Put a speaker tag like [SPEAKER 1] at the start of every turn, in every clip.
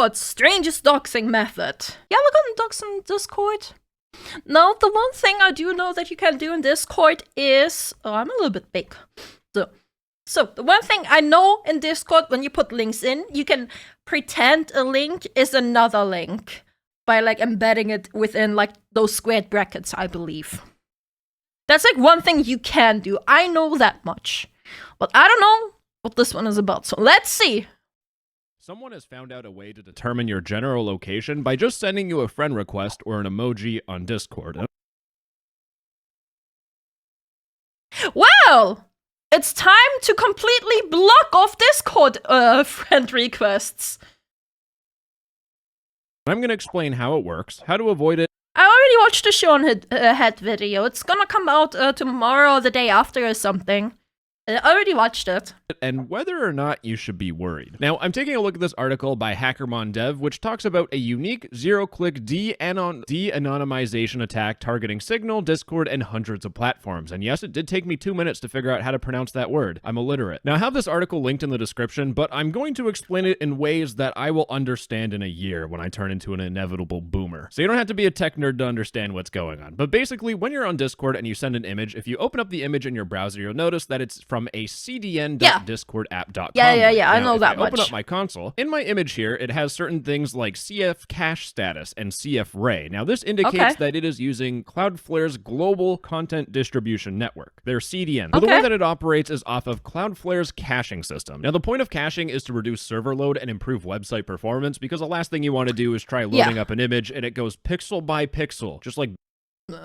[SPEAKER 1] Discord, strangest doxing method. You ever gotten doxed in Discord? No, the one thing I do know that you can do in Discord is... Oh, I'm a little bit big. So, the one thing I know in Discord, when you put links in, you can pretend a link is another link by, like, embedding it within, like, those squared brackets, I believe. That's, like, one thing you can do. I know that much. But I don't know what this one is about, so let's see.
[SPEAKER 2] Someone has found out a way to determine your general location by just sending you a friend request or an emoji on Discord.
[SPEAKER 1] Well, it's time to completely block off Discord friend requests.
[SPEAKER 2] I'm going to explain how it works, how to avoid it.
[SPEAKER 1] I already watched the Sean Head video. It's gonna come out tomorrow or the day after or something. I already watched it.
[SPEAKER 2] And whether or not you should be worried. Now, I'm taking a look at this article by HackermonDev, which talks about a unique zero-click de-anonymization attack targeting Signal, Discord, and hundreds of platforms. And yes, it did take me 2 minutes to figure out how to pronounce that word. I'm illiterate. Now, I have this article linked in the description, but I'm going to explain it in ways that I will understand in a year when I turn into an inevitable boomer. So you don't have to be a tech nerd to understand what's going on. But basically, when you're on Discord and you send an image, if you open up the image in your browser, you'll notice that it's from a cdn.discordapp.com.
[SPEAKER 1] Yeah, I know that much.
[SPEAKER 2] Open up my console. In my image here, it has certain things like CF cache status and CF ray. Now, this indicates that it is using Cloudflare's global content distribution network, their CDN. So the way that it operates is off of Cloudflare's caching system. Now, the point of caching is to reduce server load and improve website performance, because the last thing you want to do is try loading up an image and it goes pixel by pixel, just like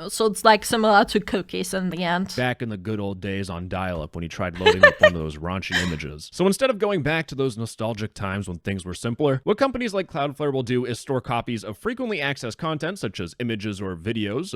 [SPEAKER 1] so it's like similar to cookies in the end.
[SPEAKER 2] Back in the good old days on dial-up when you tried loading up one of those raunchy images. So instead of going back to those nostalgic times when things were simpler, what companies like Cloudflare will do is store copies of frequently accessed content, such as images or videos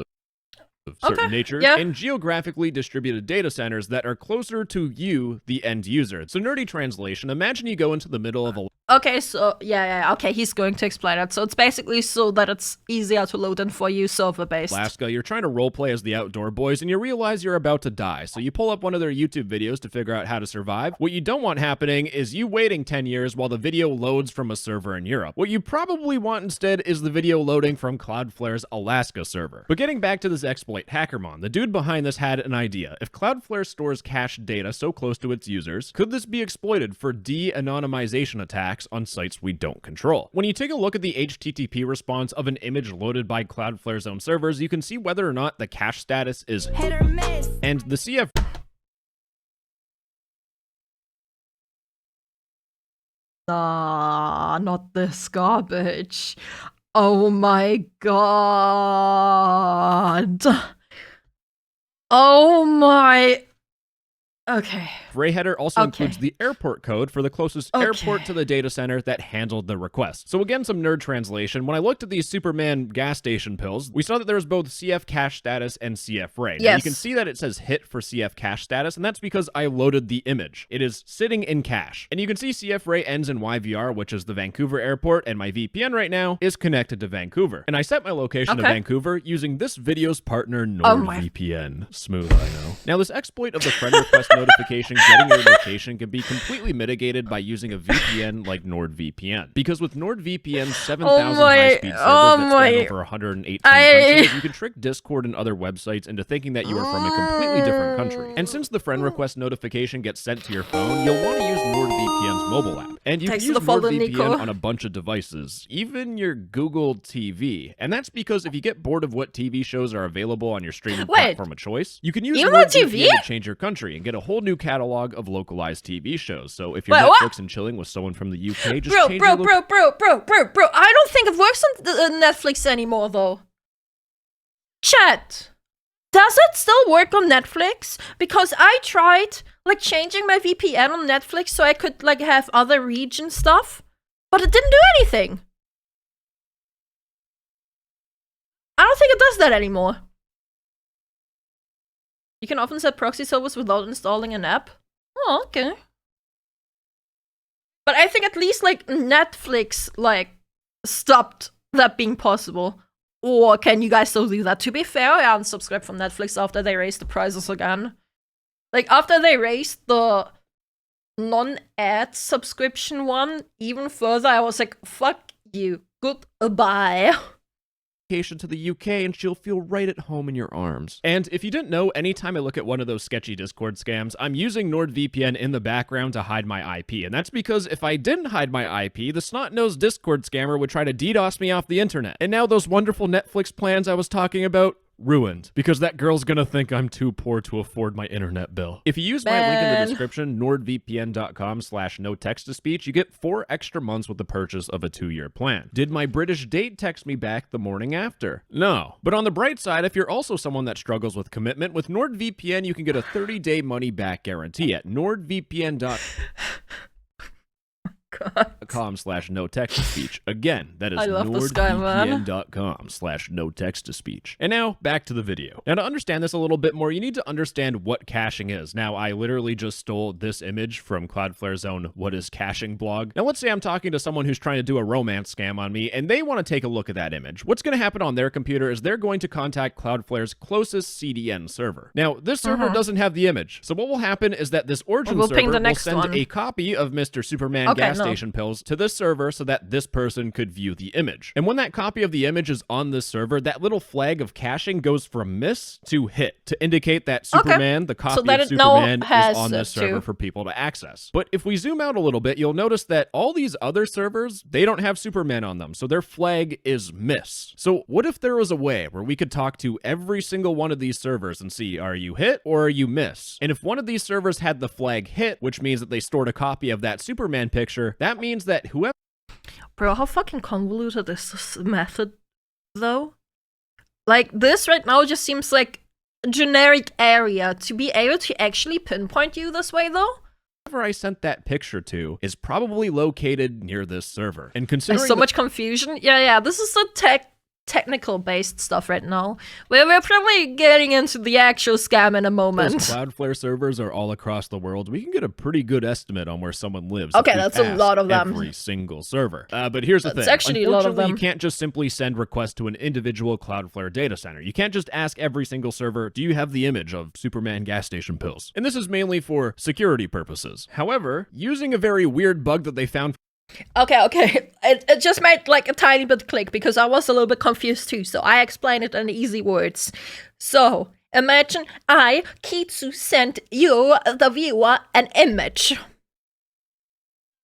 [SPEAKER 2] of certain natures, in geographically distributed data centers that are closer to you, the end user. So nerdy translation, imagine you go into the middle of a...
[SPEAKER 1] Okay, so, okay, he's going to explain it. So it's basically so that it's easier to load in for you, server-based.
[SPEAKER 2] Alaska, you're trying to roleplay as the outdoor boys, and you realize you're about to die. So you pull up one of their YouTube videos to figure out how to survive. What you don't want happening is you waiting 10 years while the video loads from a server in Europe. What you probably want instead is the video loading from Cloudflare's Alaska server. But getting back to this exploit, HackerMon, the dude behind this had an idea. If Cloudflare stores cached data so close to its users, could this be exploited for de-anonymization attacks on sites we don't control? When you take a look at the HTTP response of an image loaded by Cloudflare's own servers, you can see whether or not the cache status is hit or miss. And the CF...
[SPEAKER 1] Not this garbage. Oh my god. Oh my... Okay.
[SPEAKER 2] Ray header also includes the airport code for the closest airport to the data center that handled the request. So again, some nerd translation. When I looked at these Superman gas station pills, we saw that there was both CF cache status and CF ray. Now, you can see that it says hit for CF cache status, and that's because I loaded the image. It is sitting in cache. And you can see CF ray ends in YVR, which is the Vancouver airport, and my VPN right now is connected to Vancouver. And I set my location to Vancouver using this video's partner, NordVPN. Smooth, I know. Now, this exploit of the friend request notification getting your location can be completely mitigated by using a VPN like NordVPN. Because with NordVPN's 7,000 high-speed servers that span over 118 countries, you can trick Discord and other websites into thinking that you are from a completely different country. And since the friend request notification gets sent to your phone, you'll want to use NordVPN's mobile app. And you can use NordVPN on a bunch of devices, even your Google TV. And that's because if you get bored of what TV shows are available on your streaming platform of choice, you can use NordVPN to change your country and get a whole new catalog of localized TV shows. So if you're Netflix and chilling with someone from the UK, just change your
[SPEAKER 1] bro, I don't think it works on Netflix anymore, though. Chat, does it still work on Netflix? Because I tried, like, changing my VPN on Netflix so I could, like, have other region stuff, but it didn't do anything. I don't think it does that anymore. You can often set proxy servers without installing an app. Oh, okay. But I think at least, like, Netflix, like, stopped that being possible. Or can you guys still do that? To be fair, I unsubscribed from Netflix after they raised the prices again. Like, after they raised the non-ad subscription one even further, I was like, fuck you. Goodbye.
[SPEAKER 2] To the UK and she'll feel right at home in your arms. And if you didn't know, anytime I look at one of those sketchy Discord scams, I'm using NordVPN in the background to hide my IP. And that's because if I didn't hide my IP, the snot-nosed Discord scammer would try to DDoS me off the internet. And now those wonderful Netflix plans I was talking about, ruined, because that girl's gonna think I'm too poor to afford my internet bill. If you use my link in the description, nordvpn.com/no text-to-speech, you get 4 extra months with the purchase of a 2-year plan. Did my British date text me back the morning after? No. But on the bright side, if you're also someone that struggles with commitment, with NordVPN, you can get a 30-day money-back guarantee at nordvpn.com. .com/no text to speech. Again, that is nordvpn.com/no text to speech. And now back to the video. Now to understand this a little bit more, you need to understand what caching is. Now I literally just stole this image from Cloudflare's own What is Caching blog. Now let's say I'm talking to someone who's trying to do a romance scam on me and they want to take a look at that image. What's going to happen on their computer is they're going to contact Cloudflare's closest CDN server. Now this server doesn't have the image. So what will happen is that this origin server will send a copy of Mr. Superman gas station pills to this server so that this person could view the image. And when that copy of the image is on this server, that little flag of caching goes from miss to hit to indicate that Superman, the copy of Superman, is on this server for people to access. But if we zoom out a little bit, you'll notice that all these other servers, they don't have Superman on them, so their flag is miss. So what if there was a way where we could talk to every single one of these servers and see, are you hit or are you miss? And if one of these servers had the flag hit, which means that they stored a copy of that Superman picture, that means that whoever...
[SPEAKER 1] Bro, how fucking convoluted is this method, though? Like, this right now just seems like a generic area to be able to actually pinpoint you this way, though?
[SPEAKER 2] Whoever I sent that picture to is probably located near this server. And considering
[SPEAKER 1] there's so much confusion. Yeah, this is the technical-based stuff right now. We're probably getting into the actual scam in a moment.
[SPEAKER 2] Those Cloudflare servers are all across the world. We can get a pretty good estimate on where someone lives.
[SPEAKER 1] Okay, that's a lot of them.
[SPEAKER 2] Every single server. But here's the thing.
[SPEAKER 1] It's actually a lot of them.
[SPEAKER 2] You can't just simply send requests to an individual Cloudflare data center. You can't just ask every single server, do you have the image of Superman gas station pills? And this is mainly for security purposes. However, using a very weird bug that they found...
[SPEAKER 1] Okay. It just made like a tiny bit click because I was a little bit confused too. So I explained it in easy words. So imagine I, Kitsu, sent you, the viewer, an image.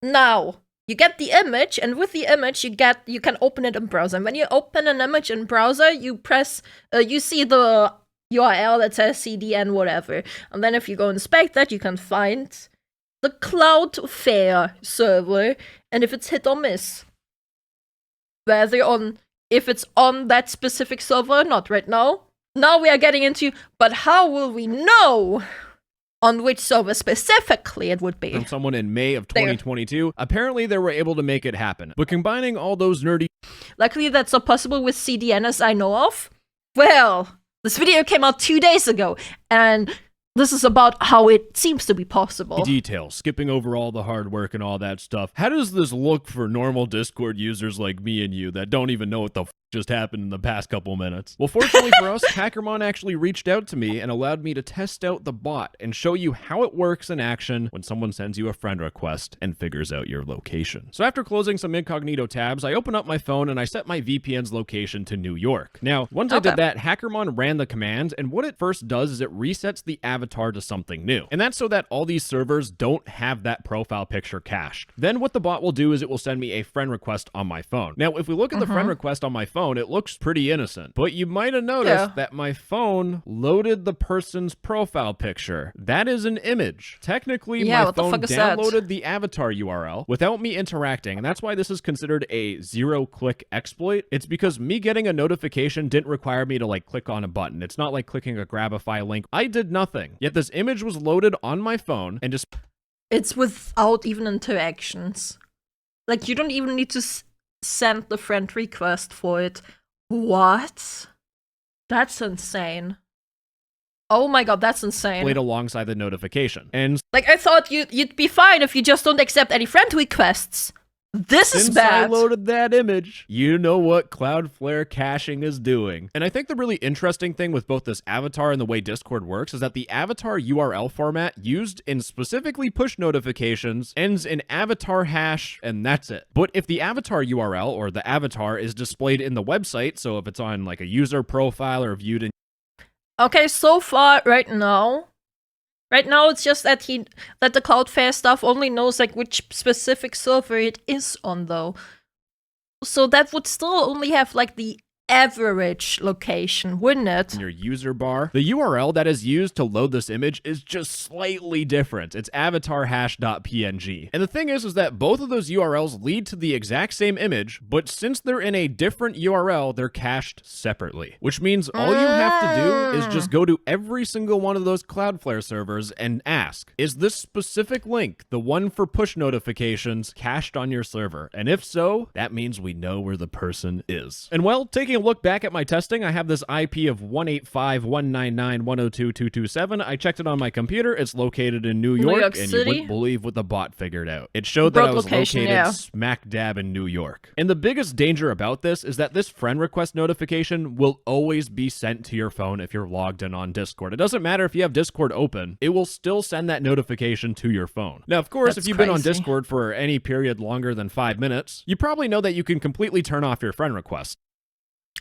[SPEAKER 1] Now you get the image, and with the image you can open it in browser. And when you open an image in browser, you press, you see the URL that says CDN whatever, and then if you go inspect that, you can find the Cloudflare server, and if it's hit or miss, if it's on that specific server or not. Right now we are getting into, but how will we know on which server specifically it would be?
[SPEAKER 2] From someone in May of 2022, apparently they were able to make it happen. But combining all those nerdy...
[SPEAKER 1] Luckily that's not possible with CDN as I know of. Well, this video came out 2 days ago, and... this is about how it seems to be possible.
[SPEAKER 2] Details, skipping over all the hard work and all that stuff. How does this look for normal Discord users like me and you that don't even know what the just happened in the past couple minutes? Well, fortunately for us, HackerMon actually reached out to me and allowed me to test out the bot and show you how it works in action when someone sends you a friend request and figures out your location. So after closing some incognito tabs, I open up my phone and I set my VPN's location to New York. Now, once I did that, HackerMon ran the command, and what it first does is it resets the avatar to something new. And that's so that all these servers don't have that profile picture cached. Then what the bot will do is it will send me a friend request on my phone. Now, if we look at the friend request on my phone, it looks pretty innocent, but you might have noticed that my phone loaded the person's profile picture. That is an image. Technically, my phone downloaded the avatar URL without me interacting, and that's why this is considered a zero-click exploit. It's because me getting a notification didn't require me to like click on a button. It's not like clicking a Grabify link. I did nothing, yet this image was loaded on my phone and just...
[SPEAKER 1] It's without even interactions. Like, you don't even need to send the friend request for it. What? That's insane. Oh my god, that's insane.
[SPEAKER 2] Played alongside the notification. And
[SPEAKER 1] like, I thought you'd be fine if you just don't accept any friend requests. This is
[SPEAKER 2] Since
[SPEAKER 1] bad.
[SPEAKER 2] I loaded that image, you know what Cloudflare caching is doing. And I think the really interesting thing with both this avatar and the way Discord works is that the avatar URL format used in specifically push notifications ends in avatar hash, and that's it. But if the avatar URL or the avatar is displayed in the website, so if it's on like a user profile or viewed in...
[SPEAKER 1] Okay, so far, right now, it's just that the Cloudflare stuff only knows like which specific server it is on, though. So that would still only have like the average location, wouldn't it?
[SPEAKER 2] in your user bar. The URL that is used to load this image is just slightly different. It's avatarhash.png. And the thing is that both of those URLs lead to the exact same image, but since they're in a different URL, they're cached separately. Which means all you have to do is just go to every single one of those Cloudflare servers and ask, is this specific link, the one for push notifications, cached on your server? And if so, that means we know where the person is. And well, taking a look back at my testing, I have this IP of 185.199.102.227. I checked it on my computer. It's located in New York, and you wouldn't believe what the bot figured out. It showed that I was located smack dab in New York. And the biggest danger about this is that this friend request notification will always be sent to your phone if you're logged in on Discord. It doesn't matter if you have Discord open, it will still send that notification to your phone. Now, of course, if you've been on Discord for any period longer than 5 minutes, you probably know that you can completely turn off your friend requests.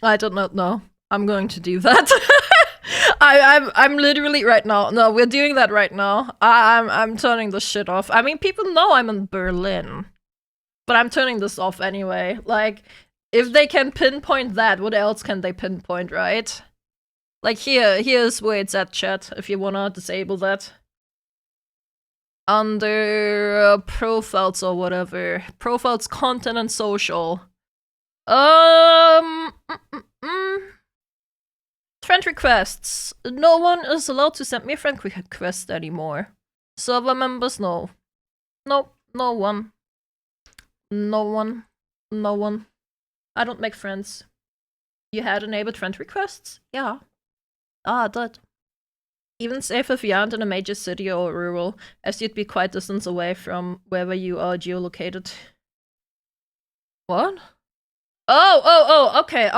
[SPEAKER 1] I do not know. I'm going to do that. I'm literally right now. No, we're doing that right now. I'm turning this shit off. I mean, people know I'm in Berlin, but I'm turning this off anyway. Like, if they can pinpoint that, what else can they pinpoint, right? Like here's where it's at, chat. If you wanna disable that. Under profiles or whatever. Profiles, content, and social. Friend requests. No one is allowed to send me a friend request anymore. Server members, no. Nope, no one. No one. No one. I don't make friends. You had enabled friend requests? Yeah. I did. Even safe if you aren't in a major city or rural, as you'd be quite distance away from wherever you are geolocated. What? Oh, okay.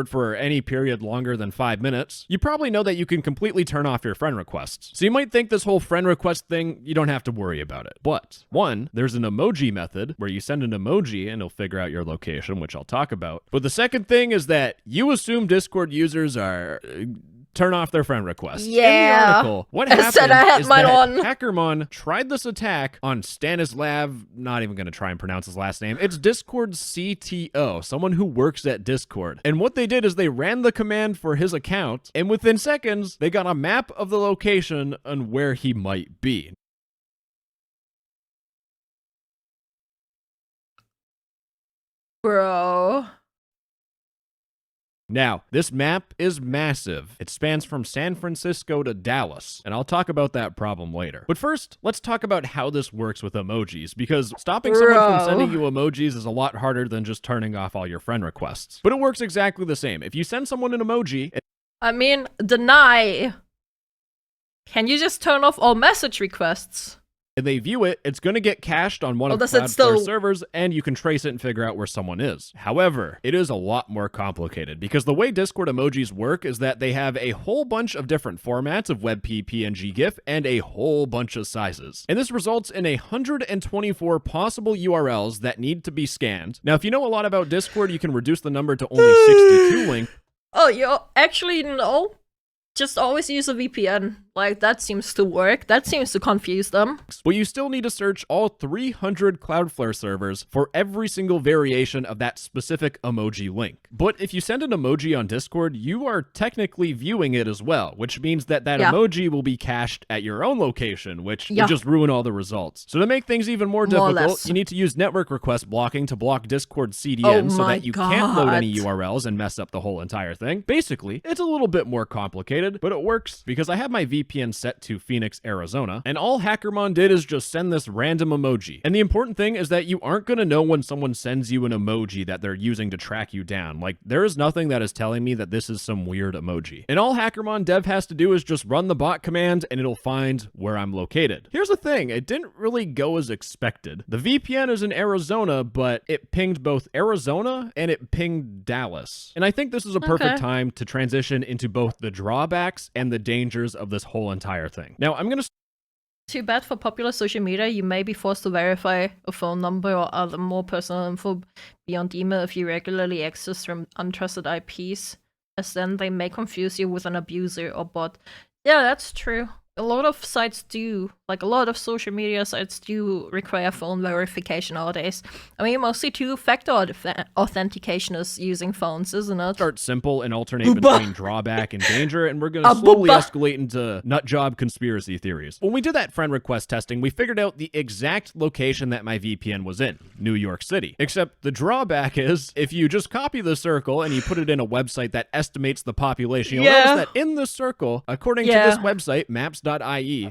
[SPEAKER 2] For any period longer than 5 minutes, you probably know that you can completely turn off your friend requests. So you might think this whole friend request thing, you don't have to worry about it. But, one, there's an emoji method where you send an emoji and it'll figure out your location, which I'll talk about. But the second thing is that you assume Discord users are... turn off their friend requests.
[SPEAKER 1] Yeah.
[SPEAKER 2] In the article, what happened is that Hackermon tried this attack on Stanislav, not even going to try and pronounce his last name. It's Discord's CTO, someone who works at Discord. And what they did is they ran the command for his account, and within seconds, they got a map of the location and where he might be.
[SPEAKER 1] Bro.
[SPEAKER 2] Now, this map is massive. It spans from San Francisco to Dallas, and I'll talk about that problem later. But first, let's talk about how this works with emojis, because stopping someone from sending you emojis is a lot harder than just turning off all your friend requests. But it works exactly the same. If you send someone an emoji...
[SPEAKER 1] I mean, deny. Can you just turn off all message requests?
[SPEAKER 2] and they view it, it's going to get cached on one of Cloudflare's servers, and you can trace it and figure out where someone is. However, it is a lot more complicated, because the way Discord emojis work is that they have a whole bunch of different formats of WebP, PNG, GIF, and a whole bunch of sizes. And this results in 124 possible URLs that need to be scanned. Now, if you know a lot about Discord, you can reduce the number to only 62 links.
[SPEAKER 1] Oh, you actually no. Just always use a VPN. Like, that seems to work. That seems to confuse them.
[SPEAKER 2] But you still need to search all 300 Cloudflare servers for every single variation of that specific emoji link. But if you send an emoji on Discord, you are technically viewing it as well, which means that emoji will be cached at your own location, which would just ruin all the results. So to make things even more difficult, you need to use network request blocking to block Discord CDN so that you can't load any URLs and mess up the whole entire thing. Basically, it's a little bit more complicated, but it works because I have my VPN VPN set to Phoenix, Arizona, and all Hackermon did is just send this random emoji. And the important thing is that you aren't going to know when someone sends you an emoji that they're using to track you down. Like, there is nothing that is telling me that this is some weird emoji. And all Hackermon dev has to do is just run the bot command and it'll find where I'm located. Here's the thing, it didn't really go as expected. The VPN is in Arizona, but it pinged both Arizona and it pinged Dallas. And I think this is a perfect time to transition into both the drawbacks and the dangers of this whole entire thing. Now, I'm going to...
[SPEAKER 1] Too bad for popular social media, you may be forced to verify a phone number or other more personal info beyond email if you regularly access from untrusted IPs, as then they may confuse you with an abuser or bot. Yeah, that's true. A lot of sites do, like a lot of social media sites do require phone verification nowadays. I mean, mostly two-factor authentication is using phones, isn't it?
[SPEAKER 2] Start simple and alternate between drawback and danger, and we're going to slowly escalate into nutjob conspiracy theories. When we did that friend request testing, we figured out the exact location that my VPN was in, New York City. Except the drawback is, if you just copy the circle and you put it in a website that estimates the population, you'll notice that in the circle, according to this website, maps.ie,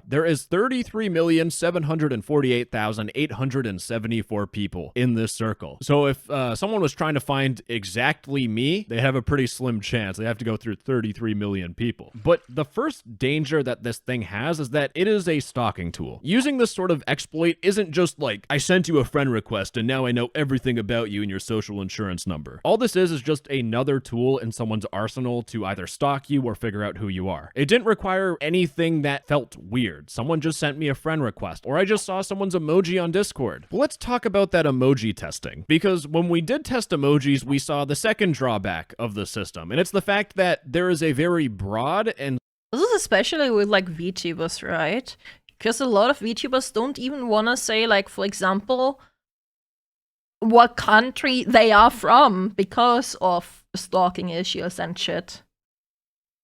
[SPEAKER 2] there is 33,748,874 people in this circle. So if someone was trying to find exactly me, they have a pretty slim chance. They have to go through 33 million people. But the first danger that this thing has is that it is a stalking tool. Using this sort of exploit isn't just like, I sent you a friend request and now I know everything about you and your social insurance number. All this is just another tool in someone's arsenal to either stalk you or figure out who you are. It didn't require anything that felt weird. Someone just sent me a friend request, or I just saw someone's emoji on Discord. But let's talk about that emoji testing, because when we did test emojis, we saw the second drawback of the system, and it's the fact that there is a very broad and...
[SPEAKER 1] This is especially with like VTubers, right? Because a lot of VTubers don't even want to say, like, for example, what country they are from because of stalking issues and shit.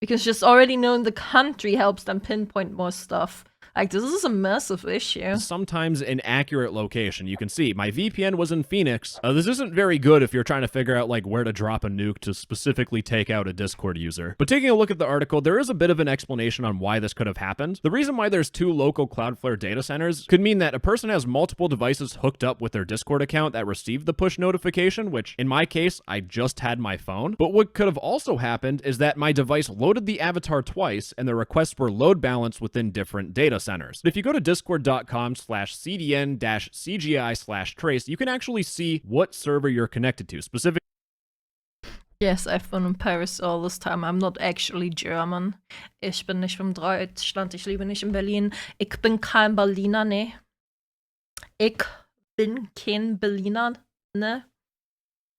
[SPEAKER 1] Because just already knowing the country helps them pinpoint more stuff. Like, this is a massive issue.
[SPEAKER 2] Sometimes an accurate location. You can see my VPN was in Phoenix. This isn't very good if you're trying to figure out like where to drop a nuke to specifically take out a Discord user. But taking a look at the article, there is a bit of an explanation on why this could have happened. The reason why there's 2 local Cloudflare data centers could mean that a person has multiple devices hooked up with their Discord account that received the push notification, which in my case, I just had my phone. But what could have also happened is that my device loaded the avatar twice and the requests were load balanced within different data centers. But if you go to discord.com/cdn-cgi/trace, you can actually see what server you're connected to.
[SPEAKER 1] Yes, I've been in Paris all this time. I'm not actually German. Ich bin nicht von Deutschland. Ich lebe nicht in Berlin. Ich bin kein Berliner, ne. Ich bin kein Berliner, ne.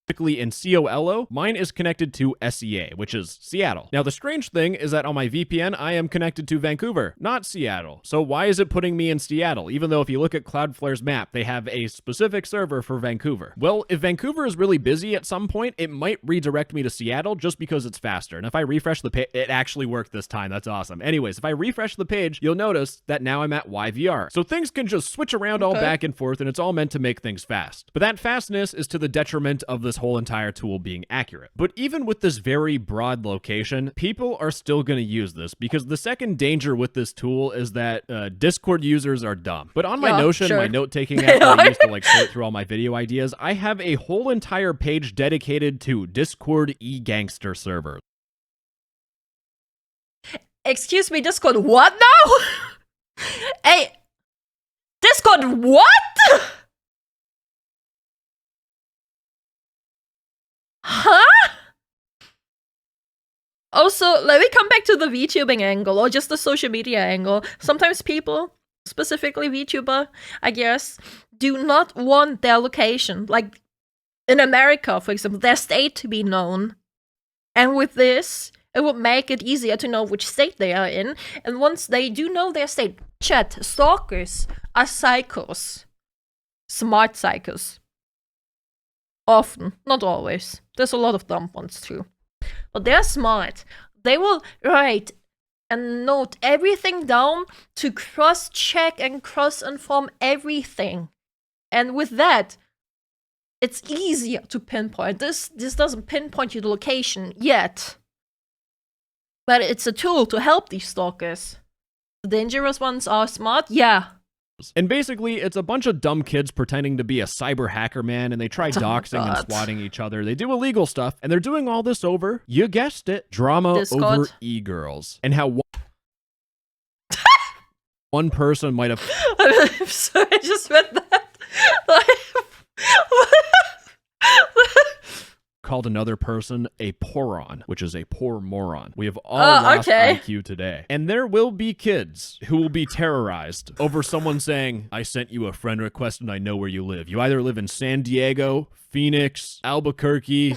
[SPEAKER 2] In KoAlan, mine is connected to SEA, which is Seattle. Now, the strange thing is that on my VPN, I am connected to Vancouver, not Seattle. So why is it putting me in Seattle? Even though if you look at Cloudflare's map, they have a specific server for Vancouver. Well, if Vancouver is really busy at some point, it might redirect me to Seattle just because it's faster. And if I refresh the page, it actually worked this time. That's awesome. Anyways, if I refresh the page, you'll notice that now I'm at YVR. So things can just switch around all back and forth, and it's all meant to make things fast. But that fastness is to the detriment of this whole entire tool being accurate. But even with this very broad location, people are still going to use this, because the second danger with this tool is that Discord users are dumb. But on my Notion, my note-taking app that I use to like sort through all my video ideas, I have a whole entire page dedicated to Discord e-gangster server.
[SPEAKER 1] Excuse me, Discord what now? Hey, Discord what? Huh? Also, let me come back to the VTubing angle, or just the social media angle. Sometimes people, specifically VTuber, I guess, do not want their location. Like, in America, for example, their state to be known. And with this, it would make it easier to know which state they are in. And once they do know their state, chat, stalkers are psychos. Smart psychos. Often, not always. There's a lot of dumb ones too. But they're smart. They will write and note everything down to cross-check and cross-inform everything. And with that, it's easier to pinpoint. This doesn't pinpoint your location yet. But it's a tool to help these stalkers. The dangerous ones are smart? Yeah.
[SPEAKER 2] And basically, it's a bunch of dumb kids pretending to be a cyber hacker man, and they try doxing and swatting each other. They do illegal stuff, and they're doing all this over, you guessed it, drama
[SPEAKER 1] Discord.
[SPEAKER 2] over e-girls. And how one person might have...
[SPEAKER 1] I'm sorry, I just read that.
[SPEAKER 2] called another person a poron, which is a poor moron. We have all lost IQ today. And there will be kids who will be terrorized over someone saying, I sent you a friend request and I know where you live. You either live in San Diego, Phoenix, Albuquerque,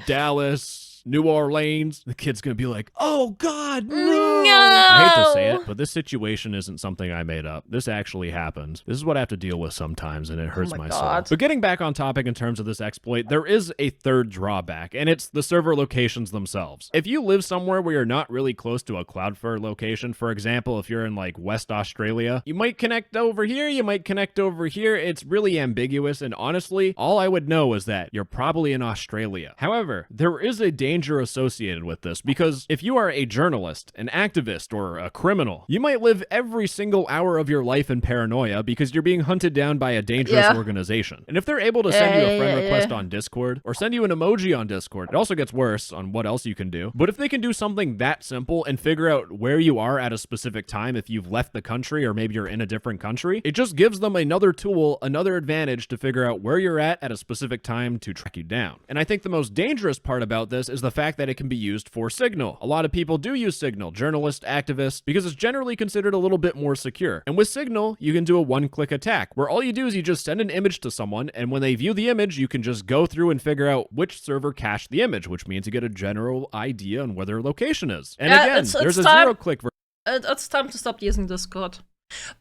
[SPEAKER 2] Dallas, New Orleans. The kid's gonna be like, oh God, no! I hate to say it, but this situation isn't something I made up. This actually happened. This is what I have to deal with sometimes, and it hurts my soul. But getting back on topic in terms of this exploit, there is a third drawback, and it's the server locations themselves. If you live somewhere where you're not really close to a Cloudflare location, for example, if you're in like West Australia, you might connect over here, you might connect over here. It's really ambiguous, and honestly, all I would know is that you're probably in Australia. However, there is a danger associated with this, because if you are a journalist, an activist, or a criminal, you might live every single hour of your life in paranoia because you're being hunted down by a dangerous organization. And if they're able to send you a friend request on Discord, or send you an emoji on Discord, it also gets worse on what else you can do. But if they can do something that simple and figure out where you are at a specific time, if you've left the country or maybe you're in a different country, it just gives them another tool, another advantage to figure out where you're at a specific time to track you down. And I think the most dangerous part about this is the fact that it can be used for Signal. A lot of people do use Signal, journalists, activists, because it's generally considered a little bit more secure. And with Signal, you can do a one-click attack, where all you do is you just send an image to someone, and when they view the image, you can just go through and figure out which server cached the image, which means you get a general idea on where their location is. And again, there's a zero-click version.
[SPEAKER 1] It's time to stop using Discord.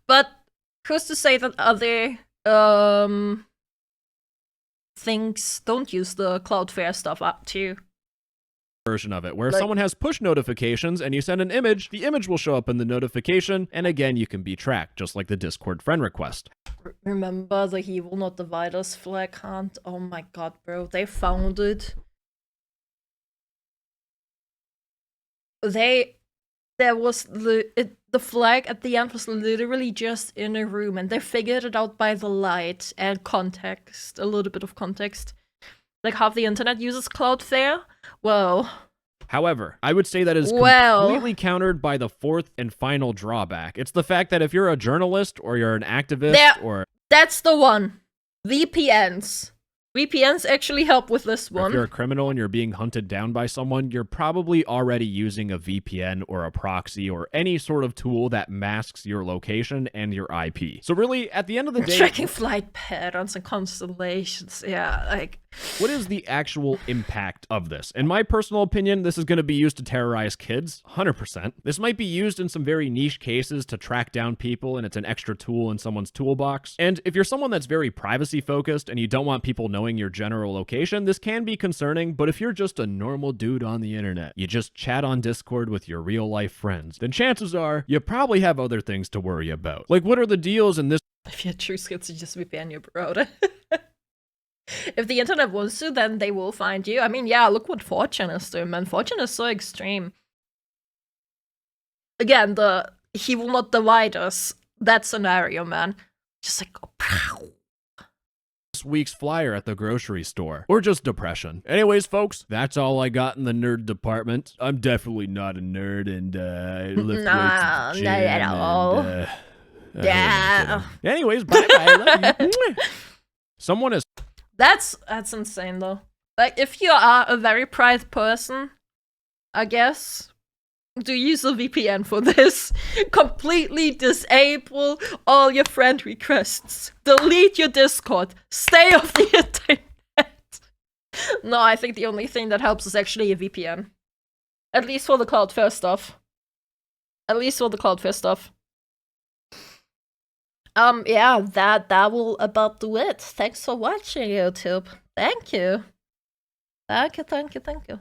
[SPEAKER 1] But who's to say that other things don't use the Cloudflare stuff up too?
[SPEAKER 2] Version of it, where if someone has push notifications and you send an image, the image will show up in the notification, and again, you can be tracked, just like the Discord friend request.
[SPEAKER 1] Remember the He Will Not Divide Us flag hunt? Oh my god, bro, they found it. There was the flag at the end was literally just in a room, and they figured it out by the light and context, a little bit of context. Like half the internet uses Cloudflare. Well.
[SPEAKER 2] However, I would say that is completely countered by the fourth and final drawback. It's the fact that if you're a journalist or you're an activist
[SPEAKER 1] that's the one. VPNs. VPNs actually help with this one.
[SPEAKER 2] If you're a criminal and you're being hunted down by someone, you're probably already using a VPN or a proxy or any sort of tool that masks your location and your IP. So really, at the end of the day...
[SPEAKER 1] Tracking flight patterns and constellations, yeah, like...
[SPEAKER 2] What is the actual impact of this? In my personal opinion, this is going to be used to terrorize kids, 100%. This might be used in some very niche cases to track down people, and it's an extra tool in someone's toolbox. And if you're someone that's very privacy-focused and you don't want people knowing your general location, this can be concerning, but if you're just a normal dude on the internet, you just chat on Discord with your real-life friends, then chances are you probably have other things to worry about. Like, what are the deals in this?
[SPEAKER 1] If you're true skills, you just VPN your browser. If the internet wants to, then they will find you. I mean, yeah, look what Fortune is doing, man. Fortune is so extreme. Again, He Will Not Divide Us, that scenario, man. Just like, pow.
[SPEAKER 2] This week's flyer at the grocery store, or just depression. Anyways, folks, that's all I got in the nerd department. I'm definitely not a nerd, and I lift weights at the gym,
[SPEAKER 1] not at all.
[SPEAKER 2] Yeah. Anyways, bye-bye. Love you. Someone is...
[SPEAKER 1] That's insane, though. Like, if you are a very private person, I guess, do use a VPN for this. Completely disable all your friend requests. Delete your Discord. Stay off the internet. No, I think the only thing that helps is actually a VPN. At least for the Cloudflare stuff. Yeah, that will about do it. Thanks for watching, YouTube. Thank you. Thank you.